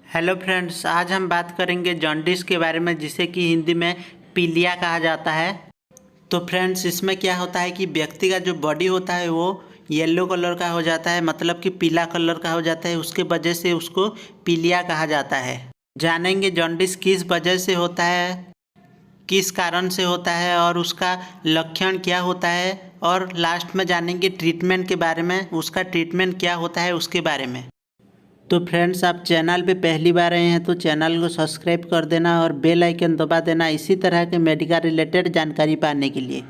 Hello friends, आज हम बात करेंगे जॉन्डिस के बारे में, जिसे कि हिंदी में पीलिया कहा जाता है। तो फ्रेंड्स, इसमें क्या होता है कि व्यक्ति का जो बॉडी होता है वो येलो कलर का हो जाता है, मतलब कि पीला कलर का हो जाता है। उसके वजह से उसको पीलिया कहा जाता है। जानेंगे जॉन्डिस किस वजह से होता है, किस कारण से होता है और उसका लक्षण क्या होता है, और लास्ट में जानेंगे ट्रीटमेंट के बारे में, उसका ट्रीटमेंट क्या होता है उसके बारे में। तो फ्रेंड्स, आप चैनल पे पहली बार आए हैं तो चैनल को सब्सक्राइब कर देना और बेल आइकन दबा देना इसी तरह के मेडिकल रिलेटेड जानकारी पाने के लिए।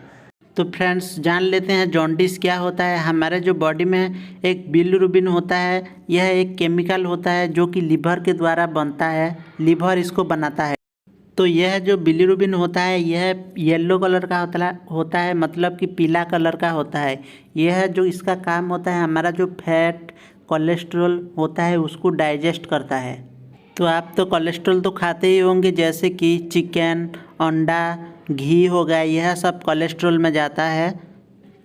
तो फ्रेंड्स, जान लेते हैं जॉन्डिस क्या होता है। हमारे जो बॉडी में एक बिलिरुबिन होता है, यह एक केमिकल होता है जो कि लीवर के द्वारा बनता है, लीवर इसको बनाता है। तो यह जो बिलिरुबिन होता है यह येलो कलर का होता है, मतलब कि पीला कलर का होता है। यह जो इसका काम होता है, हमारा जो फैट कोलेस्ट्रॉल होता है उसको डाइजेस्ट करता है। तो आप तो कोलेस्ट्रॉल तो खाते ही होंगे, जैसे कि चिकन, अंडा, घी हो गया, यह सब कोलेस्ट्रॉल में जाता है।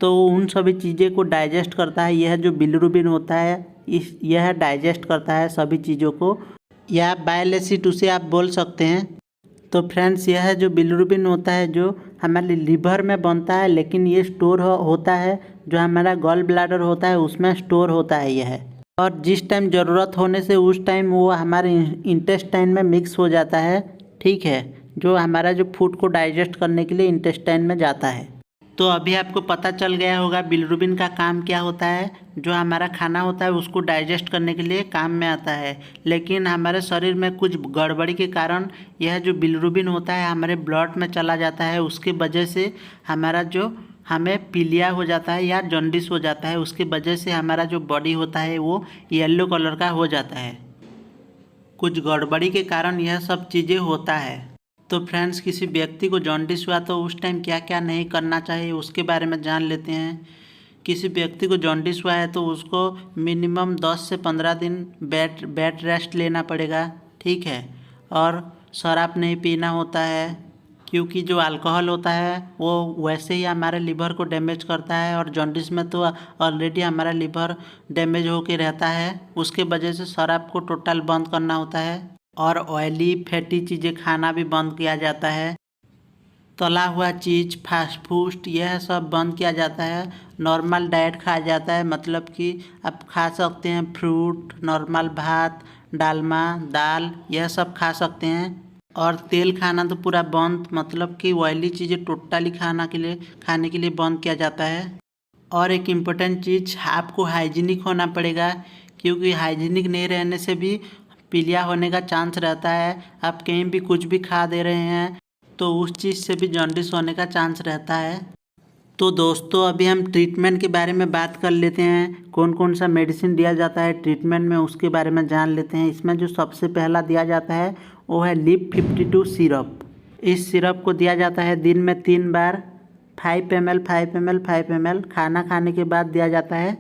तो उन सभी चीज़ें को डाइजेस्ट करता है यह जो बिलिरुबिन होता है, यह डाइजेस्ट करता है सभी चीज़ों को, या बाइल एसिड उसे आप बोल सकते हैं। तो फ्रेंड्स, यह जो बिलिरुबिन होता है जो हमारे लीवर में बनता है, लेकिन ये स्टोर होता है जो हमारा गॉल ब्लैडर होता है उसमें स्टोर होता है यह। और जिस टाइम ज़रूरत होने से उस टाइम वो हमारे इंटेस्टाइन में मिक्स हो जाता है, ठीक है, जो हमारा जो फूड को डाइजेस्ट करने के लिए इंटेस्टाइन में जाता है। तो अभी आपको पता चल गया होगा बिलिरुबिन का काम क्या होता है। जो हमारा खाना होता है उसको डाइजेस्ट करने के लिए काम में आता है, लेकिन हमारे शरीर में कुछ गड़बड़ी के कारण यह जो बिलिरुबिन होता है हमारे ब्लड में चला जाता है। उसके वजह से हमारा जो हमें पीलिया हो जाता है या जॉन्डिस हो जाता है। उसके वजह से हमारा जो बॉडी होता है वो येलो कलर का हो जाता है। कुछ गड़बड़ी के कारण यह सब चीज़ें होता है। तो फ्रेंड्स, किसी व्यक्ति को जॉन्डिस हुआ तो उस टाइम क्या क्या नहीं करना चाहिए उसके बारे में जान लेते हैं। किसी व्यक्ति को जॉन्डिस हुआ है तो उसको मिनिमम 10 से 15 दिन बेड रेस्ट लेना पड़ेगा, ठीक है। और शराब नहीं पीना होता है, क्योंकि जो अल्कोहल होता है वो वैसे ही हमारे लीवर को डैमेज करता है, और जॉन्डिस में तो ऑलरेडी हमारा लीवर डैमेज होके रहता है। उसके वजह से शराब को टोटल बंद करना होता है, और ऑयली फैटी चीज़ें खाना भी बंद किया जाता है। तला हुआ चीज़, फास्ट फूड, यह सब बंद किया जाता है। नॉर्मल डाइट खाया जाता है, मतलब कि आप खा सकते हैं फ्रूट, नॉर्मल भात, डालमा, दाल, यह सब खा सकते हैं। और तेल खाना तो पूरा बंद, मतलब कि ऑयली चीज़ें टोटली खाने के लिए बंद किया जाता है। और एक इम्पोर्टेंट चीज़, आपको हाइजीनिक होना पड़ेगा, क्योंकि हाइजीनिक नहीं रहने से भी पीलिया होने का चांस रहता है। आप कहीं भी कुछ भी खा दे रहे हैं तो उस चीज़ से भी जॉन्डिस होने का चांस रहता है। तो दोस्तों, अभी हम ट्रीटमेंट के बारे में बात कर लेते हैं। कौन कौन सा मेडिसिन दिया जाता है ट्रीटमेंट में उसके बारे में जान लेते हैं। इसमें जो सबसे पहला दिया जाता है वो है लिप 52 सिरप। इस सिरप को दिया जाता है दिन में 3 बार, 5 ml 5 ml 5 ml खाना खाने के बाद दिया जाता है।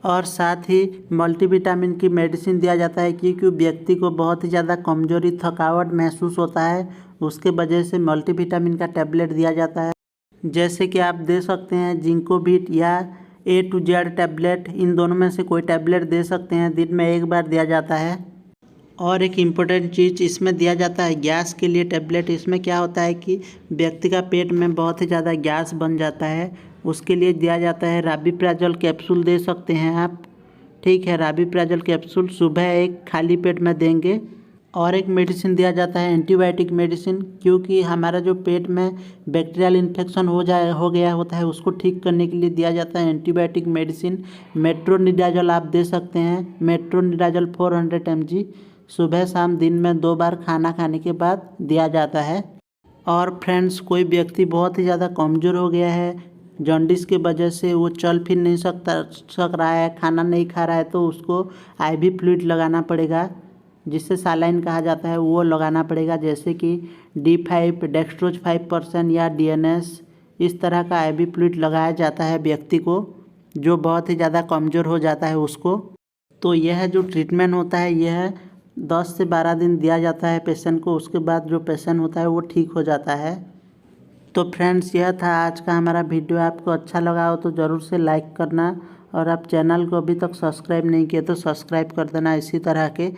और साथ ही मल्टीविटामिन की मेडिसिन दिया जाता है, क्योंकि व्यक्ति को बहुत ही ज़्यादा कमजोरी, थकावट महसूस होता है, उसके वजह से मल्टीविटामिन का टैबलेट दिया जाता है। जैसे कि आप दे सकते हैं जिंकोविट या A to Z टैबलेट, इन दोनों में से कोई टैबलेट दे सकते हैं। दिन में 1 बार दिया जाता है। और एक इम्पोर्टेंट चीज़ इसमें दिया जाता है गैस के लिए टैबलेट। इसमें क्या होता है कि व्यक्ति का पेट में बहुत ही ज़्यादा गैस बन जाता है, उसके लिए दिया जाता है राबिप्राजोल कैप्सूल दे सकते हैं आप, ठीक है। राबिप्राजोल कैप्सूल सुबह एक खाली पेट में देंगे। और एक मेडिसिन दिया जाता है एंटीबायोटिक मेडिसिन, क्योंकि हमारा जो पेट में बैक्टीरियल इन्फेक्शन हो गया होता है उसको ठीक करने के लिए दिया जाता है एंटीबायोटिक मेडिसिन। मेट्रोनिडाजोल आप दे सकते हैं, मेट्रोनिडाजोल 400 mg सुबह शाम दिन में 2 बार खाना खाने के बाद दिया जाता है। और फ्रेंड्स, कोई व्यक्ति बहुत ही ज़्यादा कमज़ोर हो गया है जॉन्डिस के वजह से, वो चल फिर नहीं सक रहा है, खाना नहीं खा रहा है, तो उसको IV फ्लूइड लगाना पड़ेगा, जिससे सालाइन कहा जाता है, वो लगाना पड़ेगा। जैसे कि D5 डेक्सट्रोज 5% या DNS, इस तरह का IV फ्लूइड लगाया जाता है व्यक्ति को जो बहुत ही ज़्यादा कमज़ोर हो जाता है उसको। तो यह जो ट्रीटमेंट होता है यह 10 से 12 दिन दिया जाता है पेशेंट को। उसके बाद जो पेशेंट होता है वो ठीक हो जाता है। तो फ्रेंड्स, यह था आज का हमारा वीडियो। आपको अच्छा लगा हो तो ज़रूर से लाइक करना, और आप चैनल को अभी तक सब्सक्राइब नहीं किए तो सब्सक्राइब कर देना इसी तरह के